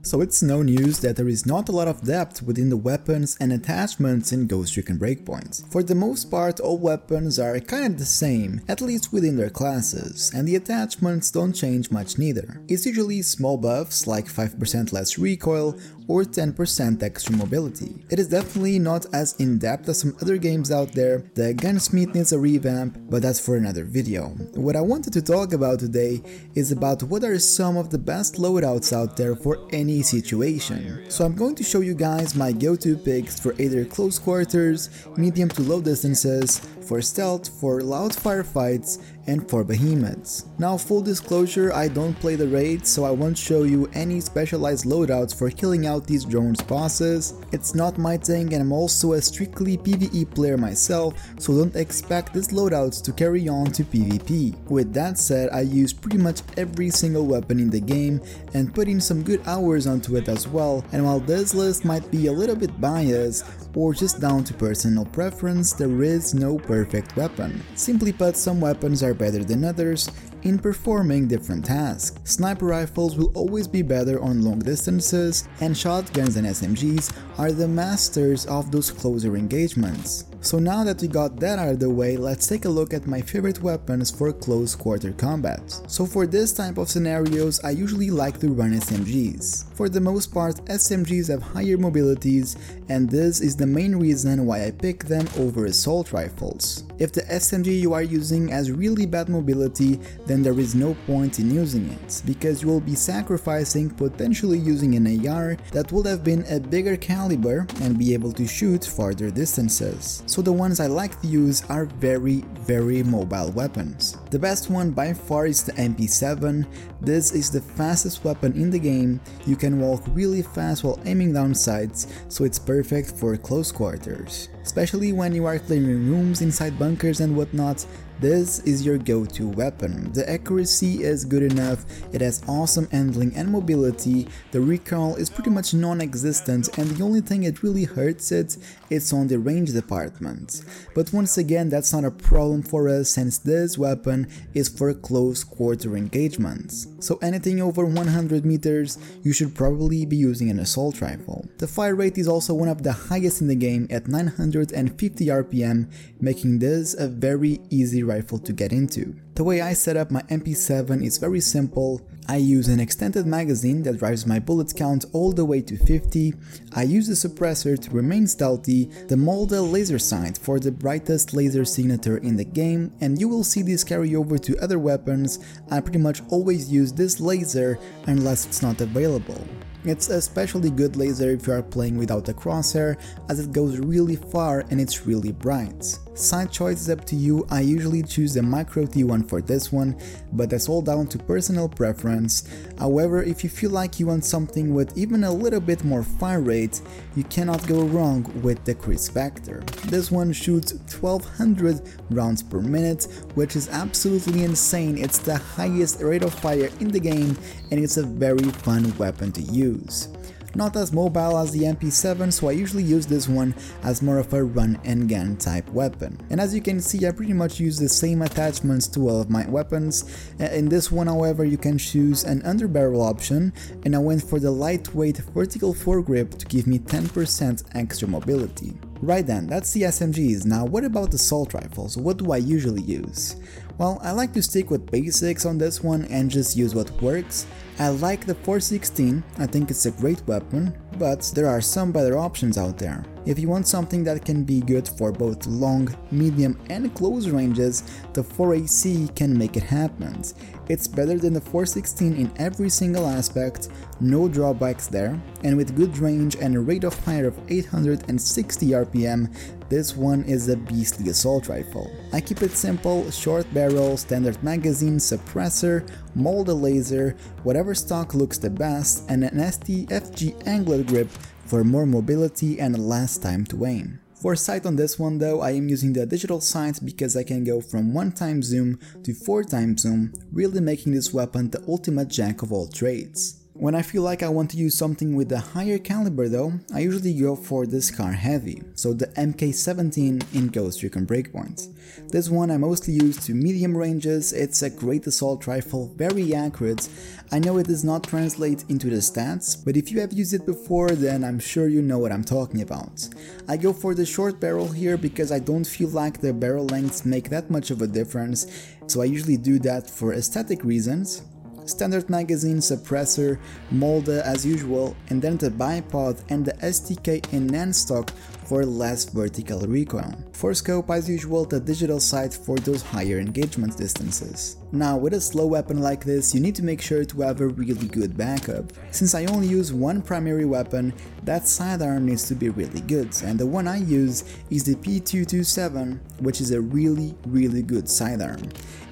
So it's no news that there is not a lot of depth within the weapons and attachments in Ghost Recon Breakpoint. For the most part, all weapons are kinda the same, at least within their classes, and the attachments don't change much neither. It's usually small buffs like 5% less recoil or 10% extra mobility. It is definitely not as in-depth as some other games out there. The gunsmith needs a revamp, but that's for another video. What I wanted to talk about today is about what are some of the best loadouts out there for any situation. So I'm going to show you guys my go-to picks for either close quarters, medium to low distances, for stealth, for loud firefights, and for behemoths. Now, full disclosure, I don't play the raids, so I won't show you any specialized loadouts for killing out these drones bosses. It's not my thing, and I'm also a strictly PvE player myself, so don't expect these loadouts to carry on to PvP. With that said, I use pretty much every single weapon in the game and put in some good hours onto it as well, and while this list might be a little bit biased, or just down to personal preference, there is no perfect weapon. Simply put, some weapons are better than others in performing different tasks. Sniper rifles will always be better on long distances, and shotguns and SMGs are the masters of those closer engagements. So now that we got that out of the way, let's take a look at my favorite weapons for close quarter combat. So for this type of scenarios, I usually like to run SMGs. For the most part, SMGs have higher mobilities, and this is the main reason why I pick them over assault rifles. If the SMG you are using has really bad mobility, then there is no point in using it, because you will be sacrificing potentially using an AR that would have been a bigger caliber and be able to shoot farther distances. So the ones I like to use are very mobile weapons. The best one by far is the MP7. This is the fastest weapon in the game. You can walk really fast while aiming down sights, so it's perfect for close quarters. Especially when you are clearing rooms inside bunkers and whatnot, this is your go-to weapon. The accuracy is good enough, it has awesome handling and mobility, the recoil is pretty much non-existent, and the only thing it really hurts it's on the range department. But once again, that's not a problem for us, since this weapon is for close quarter engagements. So anything over 100 meters, you should probably be using an assault rifle. The fire rate is also one of the highest in the game at 950 RPM, making this a very easy rifle to get into. The way I set up my MP7 is very simple. I use an extended magazine that drives my bullet count all the way to 50, I use the suppressor to remain stealthy, the Molda laser sight for the brightest laser signature in the game, and you will see this carry over to other weapons. I pretty much always use this laser unless it's not available. It's a especially good laser if you are playing without a crosshair, as it goes really far and it's really bright. Sight choice is up to you. I usually choose the Micro T1 for this one, but that's all down to personal preference. However, if you feel like you want something with even a little bit more fire rate, you cannot go wrong with the Crisp Vector. This one shoots 1200 rounds per minute, which is absolutely insane. It's the highest rate of fire in the game, and it's a very fun weapon to use. Not as mobile as the MP7, so I usually use this one as more of a run and gun type weapon. And as you can see, I pretty much use the same attachments to all of my weapons. In this one, however, you can choose an underbarrel option, and I went for the lightweight vertical foregrip to give me 10% extra mobility. Right then, that's the SMGs. Now what about assault rifles? What do I usually use? Well, I like to stick with basics on this one and just use what works. I like the 416, I think it's a great weapon, but there are some better options out there. If you want something that can be good for both long, medium and close ranges, the 4AC can make it happen. It's better than the 416 in every single aspect, no drawbacks there, and with good range and a rate of fire of 860 RPM, this one is a beastly assault rifle. I keep it simple: short barrel, standard magazine, suppressor, Molda laser, whatever stock looks the best, and an STFG angler grip for more mobility and less time to aim. For sight on this one though, I am using the digital sight because I can go from 1x zoom to 4x zoom, really making this weapon the ultimate jack of all trades. When I feel like I want to use something with a higher caliber though, I usually go for the SCAR Heavy, so the MK17 in Ghost Recon Breakpoint. This one I mostly use to medium ranges. It's a great assault rifle, very accurate. I know it does not translate into the stats, but if you have used it before then I'm sure you know what I'm talking about. I go for the short barrel here because I don't feel like the barrel lengths make that much of a difference, so I usually do that for aesthetic reasons. Standard magazine, suppressor, molder as usual, and then the bipod and the STK in NAND stock for less vertical recoil. For scope as usual, the digital sight for those higher engagement distances. Now with a slow weapon like this, you need to make sure to have a really good backup. Since I only use one primary weapon, that sidearm needs to be really good, and the one I use is the P227, which is a really good sidearm.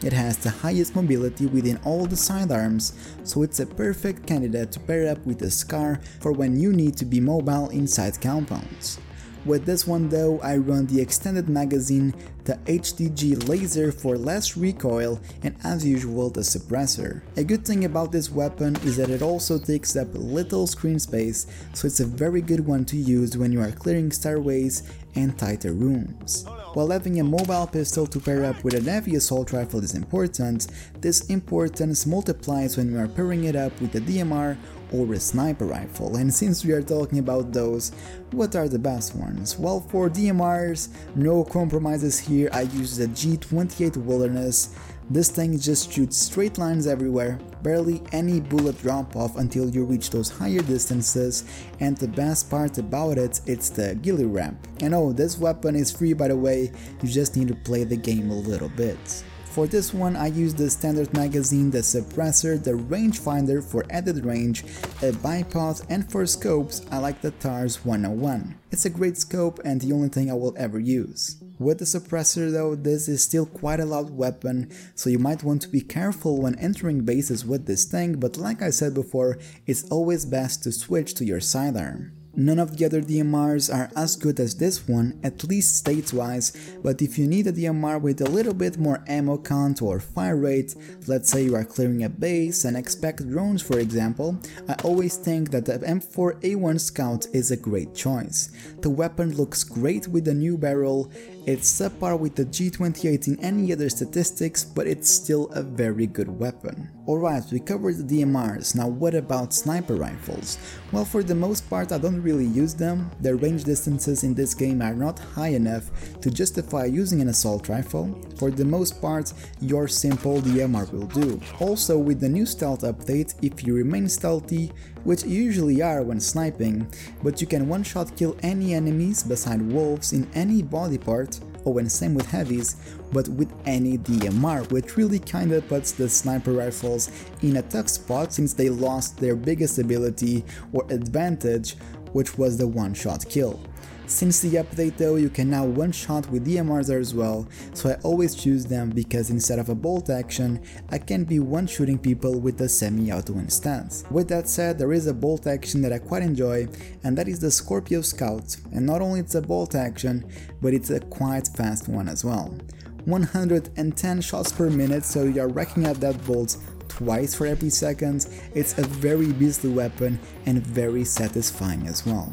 It has the highest mobility within all the sidearms, so it's a perfect candidate to pair up with a SCAR for when you need to be mobile inside compounds. With this one though, I run the extended magazine, the HDG laser for less recoil, and as usual the suppressor. A good thing about this weapon is that it also takes up little screen space, so it's a very good one to use when you are clearing stairways and tighter rooms. While having a mobile pistol to pair up with a heavy assault rifle is important, this importance multiplies when we are pairing it up with a DMR or a sniper rifle. And since we are talking about those, what are the best ones? Well, for DMRs, no compromises here. I use the G28 Wilderness. This thing just shoots straight lines everywhere, barely any bullet drop off until you reach those higher distances, and the best part about it, it's the ghillie wrap. And oh, this weapon is free by the way, you just need to play the game a little bit. For this one I use the standard magazine, the suppressor, the rangefinder for added range, a bipod, and for scopes I like the TARS 101. It's a great scope and the only thing I will ever use. With the suppressor though, this is still quite a loud weapon, so you might want to be careful when entering bases with this thing, but like I said before, it's always best to switch to your sidearm. None of the other DMRs are as good as this one, at least stats-wise, but if you need a DMR with a little bit more ammo count or fire rate, let's say you are clearing a base and expect drones for example, I always think that the M4A1 Scout is a great choice. The weapon looks great with the new barrel, it's subpar with the G28 in any other statistics, but it's still a very good weapon. Alright, we covered the DMRs, now what about sniper rifles? Well, for the most part I don't really use them. The range distances in this game are not high enough to justify using an assault rifle. For the most part, your simple DMR will do. Also, with the new stealth update, if you remain stealthy, which you usually are when sniping, but you can one-shot kill any enemies beside wolves in any body part, and same with heavies, but with any DMR, which really kinda puts the sniper rifles in a tough spot since they lost their biggest ability or advantage, which was the one-shot kill. Since the update though, you can now one-shot with DMRs as well, so I always choose them because instead of a bolt action, I can be one-shooting people with the semi-auto instead. With that said, there is a bolt action that I quite enjoy, and that is the Scorpio Scout, and not only it's a bolt action, but it's a quite fast one as well. 110 shots per minute, so you are racking up that bolt twice for every second. It's a very beastly weapon and very satisfying as well.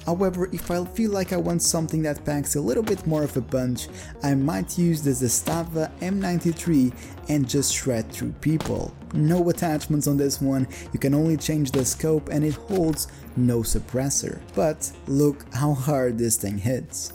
However, if I feel like I want something that packs a little bit more of a punch, I might use the Zastava M93 and just shred through people. No attachments on this one, you can only change the scope and it holds no suppressor. But look how hard this thing hits.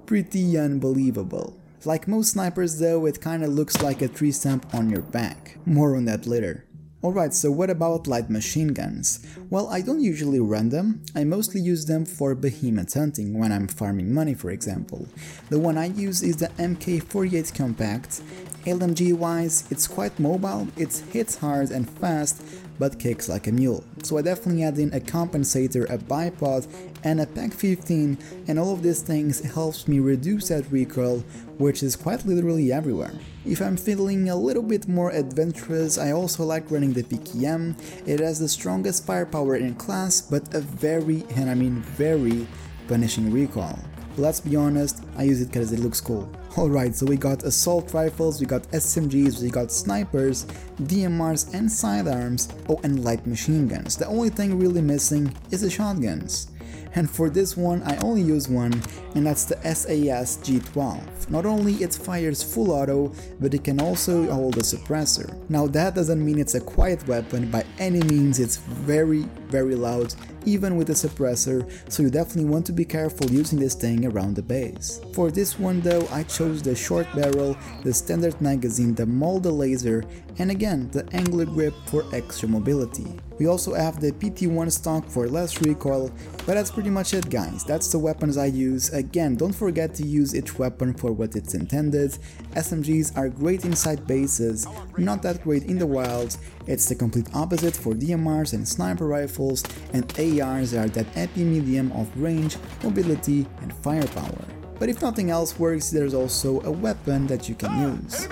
Pretty unbelievable. Like most snipers though, it kinda looks like a tree stump on your back. More on that later. Alright, so what about light machine guns? Well, I don't usually run them, I mostly use them for behemoth hunting when I'm farming money for example. The one I use is the MK48 Compact. LMG wise, it's quite mobile, it hits hard and fast, but kicks like a mule. So I definitely add in a compensator, a bipod, and a Pack 15, and all of these things helps me reduce that recoil, which is quite literally everywhere. If I'm feeling a little bit more adventurous, I also like running the PKM. It has the strongest firepower in class, but a very, and I mean very, punishing recoil. Let's be honest, I use it because it looks cool. Alright, so we got assault rifles, we got SMGs, we got snipers, DMRs and sidearms, oh, and light machine guns. The only thing really missing is the shotguns. And for this one I only use one, and that's the SAS G12. Not only it fires full auto, but it can also hold a suppressor. Now that doesn't mean it's a quiet weapon, by any means it's very loud, even with a suppressor, so you definitely want to be careful using this thing around the base. For this one though, I chose the short barrel, the standard magazine, the molded laser, and again the angular grip for extra mobility. We also have the PT1 stock for less recoil, but that's pretty much it guys, that's the weapons I use. Again, don't forget to use each weapon for what it's intended. SMGs are great inside bases, not that great in the wild. It's the complete opposite for DMRs and sniper rifles, and ARs are that epi medium of range, mobility and firepower. But if nothing else works, there's also a weapon that you can use.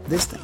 This thing.